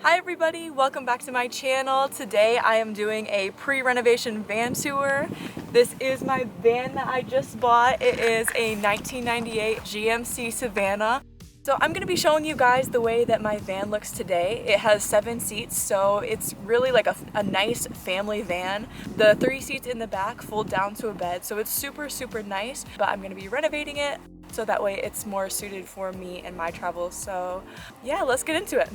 Hi everybody, welcome back to my channel. Today I am doing a pre-renovation van tour. This is my van that I just bought. It is a 1998 GMC Savana. So I'm going to be showing you guys the way that my van looks today. It has 7 seats, so it's really like a nice family van. The 3 seats in the back fold down to a bed, so it's super nice, but I'm going to be renovating it so that way it's more suited for me and my travels. So yeah, let's get into it.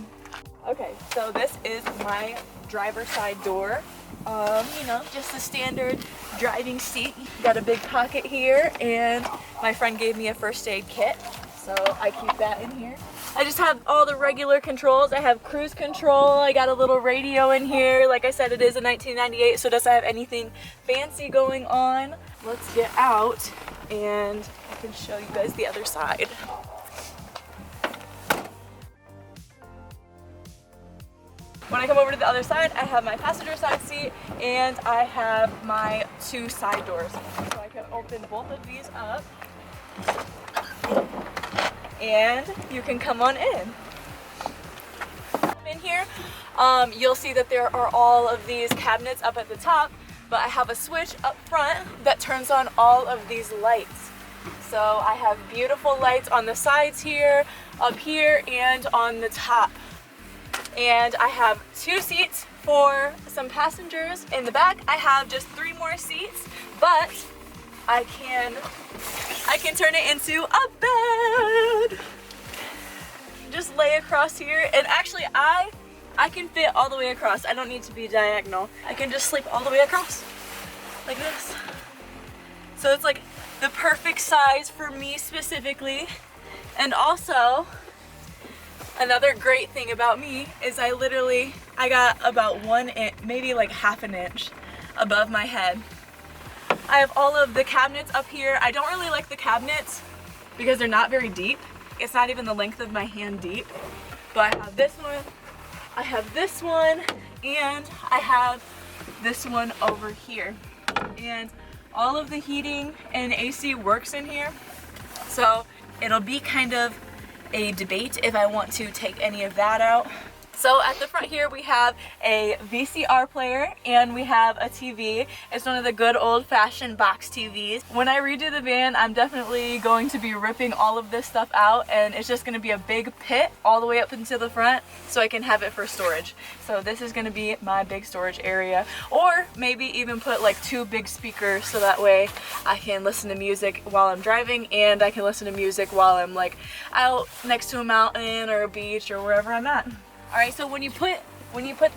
Okay, so this is my driver's side door. You know, just the standard driving seat. Got a big pocket here, and my friend gave me a first aid kit, so I keep that in here. I just have all the regular controls. I have cruise control. I got a little radio in here. Like I said, it is a 1998, so it doesn't have anything fancy going on. Let's get out, and I can show you guys the other side. When I come over to the other side, I have my passenger side seat and I have my 2 side doors. So I can open both of these up and you can come on in. In here, you'll see that there are all of these cabinets up at the top, but I have a switch up front that turns on all of these lights. So I have beautiful lights on the sides here, up here, and on the top. And I have 2 seats for some passengers. In the back, I have just 3 more seats, but I can turn it into a bed. Just lay across here, and actually I can fit all the way across. I don't need to be diagonal. I can just sleep all the way across, like this. So it's like the perfect size for me specifically. And also, another great thing about me is I got about 1 inch, maybe like half an inch above my head. I have all of the cabinets up here. I don't really like the cabinets because they're not very deep. It's not even the length of my hand deep. But I have this one, I have this one, and I have this one over here. And all of the heating and AC works in here. So it'll be kind of a debate if I want to take any of that out. So at the front here we have a VCR player and we have a TV. It's one of the good old-fashioned box TVs. When I redo the van, I'm definitely going to be ripping all of this stuff out, and it's just going to be a big pit all the way up into the front so I can have it for storage. So this is going to be my big storage area, or maybe even put like 2 big speakers so that way I can listen to music while I'm driving and I can listen to music while I'm like out next to a mountain or a beach or wherever I'm at. Alright, so when you put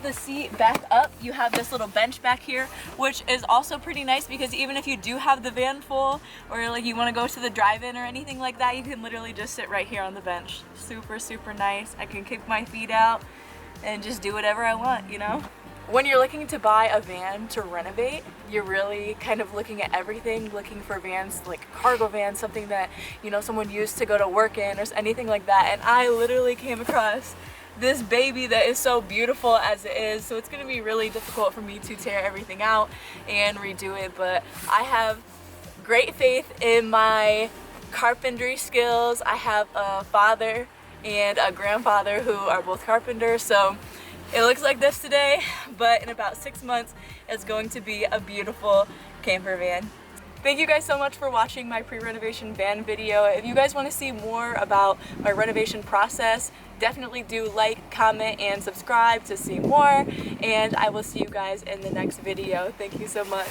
the seat back up, you have this little bench back here, which is also pretty nice because even if you do have the van full or like you want to go to the drive-in or anything like that, you can literally just sit right here on the bench. Super nice. I can kick my feet out and just do whatever I want, you know? When you're looking to buy a van to renovate, you're really kind of looking at everything, looking for vans like cargo vans, something that, you know, someone used to go to work in or anything like that. And I literally came across this baby that is so beautiful as it is, so it's going to be really difficult for me to tear everything out and redo it, but I have great faith in my carpentry skills. I have a father and a grandfather who are both carpenters, so it looks like this today, but in about 6 months it's going to be a beautiful camper van. Thank you guys so much for watching my pre-renovation van video. If you guys want to see more about my renovation process, definitely do like, comment, and subscribe to see more, and I will see you guys in the next video. Thank you so much.